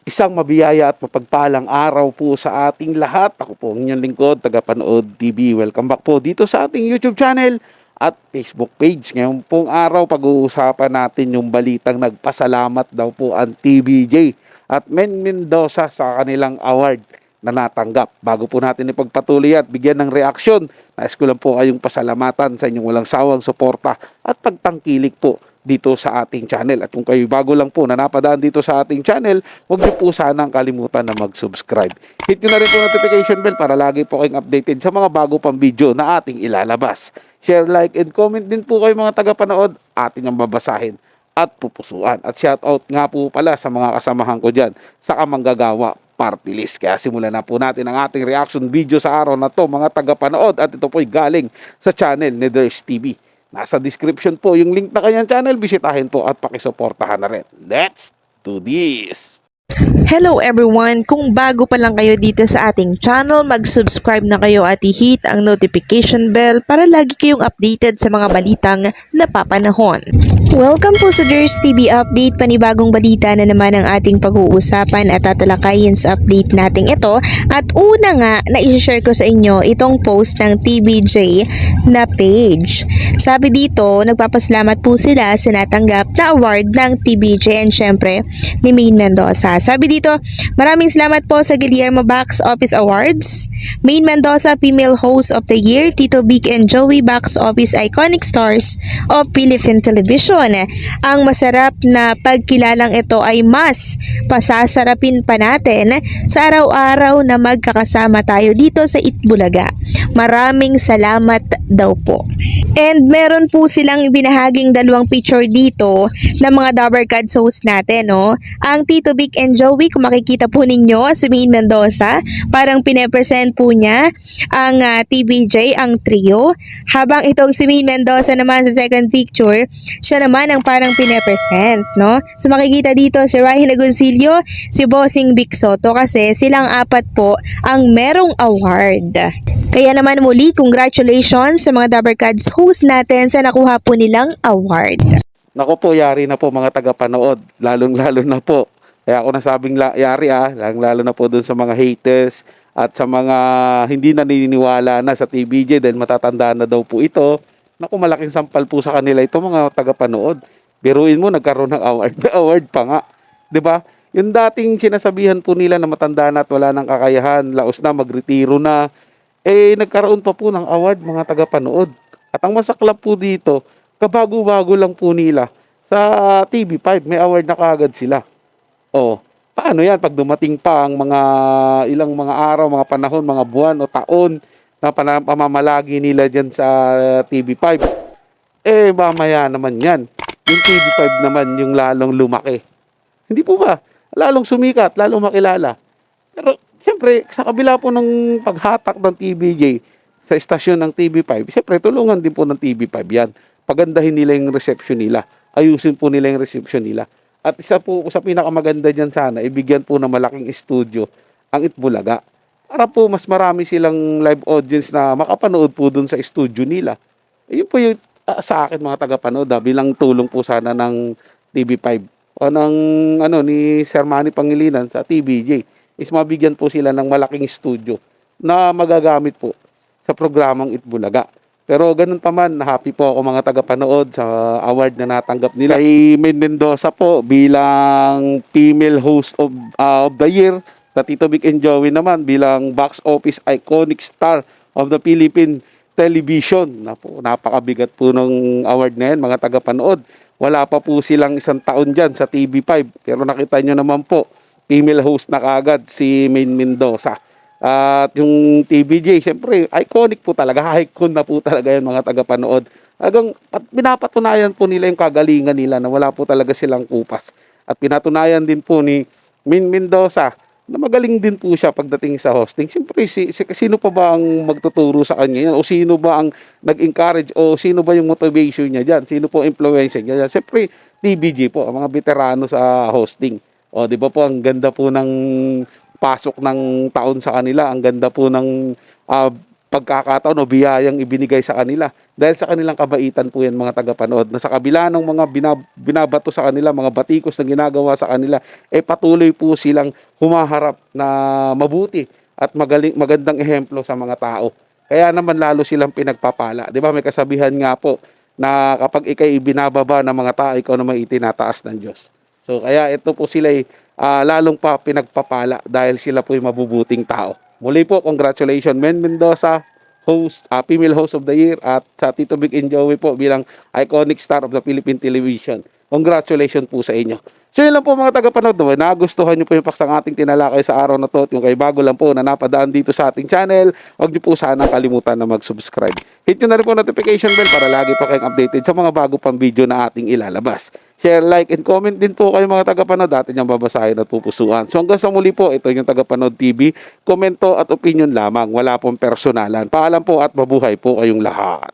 Isang mabiyaya at mapagpalang araw po sa ating lahat. Ako po ang inyong lingkod, tagapanood TV. Welcome back po dito sa ating YouTube channel at Facebook page. Ngayon pong araw, pag-uusapan natin yung balitang nagpasalamat daw po ang TVJ at Men Mendoza sa kanilang award na natanggap. Bago po natin ipagpatuloy at bigyan ng reaksyon, nais ko lang po kayong pasalamatan sa inyong walang sawang suporta at pagtangkilik po dito sa ating channel. At kung kayo bago lang po na napadaan dito sa ating channel, huwag niyo po sanang kalimutan na mag-subscribe. Hit nyo na rin po notification bell para lagi po kayong updated sa mga bago pang video na ating ilalabas. Share, like, and comment din po kayo mga tagapanood, ating ang babasahin at pupusuan. At shoutout nga po pala sa mga kasamahan ko dyan sa Kamanggagawa Party List. Kaya simulan na po natin ang ating reaction video sa araw na to mga tagapanood, at ito po'y galing sa channel ni Ders TV. Nasa description po yung link na kanyang channel. Bisitahin po at pakisuportahan na rin. Let's do this! Hello everyone! Kung bago pa lang kayo dito sa ating channel, mag-subscribe na kayo at i-hit ang notification bell para lagi kayong updated sa mga balitang napapanahon. Welcome po sa Ders TV Update. Panibagong balita na naman ang ating pag-uusapan at tatalakayin sa update nating ito. At una nga, na-share ko sa inyo itong post ng TVJ na page. Sabi dito, nagpapasalamat po sila sa natanggap na award ng TVJ and syempre ni Main Mendoza. Sabi dito, maraming salamat po sa Guillermo Box Office Awards, Main Mendoza Female Host of the Year, Tito Vic and Joey Box Office Iconic Stars of Philippine Television. Ang masarap na pagkilalang ito ay mas pasasarapin pa natin sa araw-araw na magkakasama tayo dito sa Itbulaga. Maraming salamat daw po. And meron po silang ibinahaging dalawang picture dito ng mga Dabber Cards host natin, no? Ang Tito Vic and Joey, kung makikita po ninyo, si Main Mendoza, parang pinepresent po niya ang TVJ, ang trio. Habang itong si Main Mendoza naman sa second picture, siya naman ang parang pinepresent, no? So makikita dito si Ryan Agoncillo, si Bossing Vic Soto, kasi silang apat po ang merong award. Kaya naman muli, congratulations sa mga Dabber Cards host natin sa nakuha po nilang award. Nako po, yari na po mga tagapanood. Lalong-lalo na po. Kaya ako nasabing yari lalong-lalo na po dun sa mga haters at sa mga hindi naniniwala na sa TVJ dahil matatanda na daw po ito. Naku, malaking sampal po sa kanila ito mga tagapanood. Biruin mo, nagkaroon ng award. May award pa nga. 'Di ba? Yung dating sinasabihan po nila na matanda na at wala nang kakayahan, laos na, magretiro na, nagkaroon pa po ng award mga tagapanood. At ang masaklap po dito, kabago-bago lang po nila sa TV5, may award na kaagad sila. Oh, paano yan pag dumating pa ang mga ilang mga araw, mga panahon, mga buwan o taon na pamamalagi nila dyan sa TV5? Mamaya naman yan. Yung TV5 naman yung lalong lumaki. Hindi po ba? Lalong sumikat, lalong makilala. Pero siyempre, sa kabila po ng paghatak ng TVJ sa estasyon ng TV5, siyempre tulungan din po ng TV5 yan. Pagandahin nila yung reception nila. Ayusin po nila yung reception nila. At isa po sa pinakamaganda dyan sana, ibigyan po ng malaking studio ang Itbulaga. Para po mas marami silang live audience na makapanood po dun sa studio nila. Yun po yung sa akin mga tagapanood bilang tulong po sana ng TV5 o ng ni Sir Manny Pangilinan sa TVJ is mabigyan po sila ng malaking studio na magagamit po sa programang Itbulaga. Pero ganun pa man, happy po ako mga tagapanood sa award na natanggap nila. Kay Main Mendoza po bilang Female Host of the Year. Sa Tito Vic and Joey naman bilang Box Office Iconic Star of the Philippine Television. Napakabigat po ng award na yan mga tagapanood. Wala pa po silang isang taon dyan sa TV5. Pero nakita nyo naman po, female host na kaagad si Main Mendoza. At yung TVJ, siyempre, iconic po talaga. Icon na po talaga yan mga tagapanood. At pinapatunayan po nila yung kagalingan nila na wala po talaga silang kupas. At pinatunayan din po ni Main Mendoza na magaling din po siya pagdating sa hosting. Siyempre, sino pa ba ang magtuturo sa kanya yan? O sino ba ang nag-encourage? O sino ba yung motivation niya dyan? Sino po influencer niya dyan? Siyempre, TVJ po, ang mga veterano sa hosting. O, di ba po, ang ganda po ng pasok ng taon sa kanila. Ang ganda po ng pagkakataon o biyayang ibinigay sa kanila. Dahil sa kanilang kabaitan po yan mga tagapanood, na sa kabila ng mga binabato sa kanila, mga batikos na ginagawa sa kanila, patuloy po silang humaharap na mabuti at magandang ehemplo sa mga tao. Kaya naman lalo silang pinagpapala. Di ba may kasabihan nga po na kapag ikay ibinababa ng mga tao, ikaw naman itinataas ng Diyos. So kaya ito po sila lalong pa pinagpapala dahil sila po ay mabubuting tao. Muli po, congratulations Men Mendoza, female host of the year, at sa Tito Big and Joey po bilang iconic star of the Philippine television. Congratulations po sa inyo. So yun lang po mga tagapanood, no? Nagustuhan nyo po yung paksang ating tinalakay sa araw na to, yung kay bago lang po na napadaan dito sa ating channel, huwag nyo po sana kalimutan na mag-subscribe. Hit nyo na rin po notification bell para lagi pa kayong updated sa mga bago pang video na ating ilalabas. Share, like, and comment din po kayo mga tagapanood, atin yung babasahin at pupusuan. So hanggang sa muli po, ito yung Tagapanood TV. Komento at opinion lamang, wala pong personalan. Paalam po at mabuhay po kayong lahat.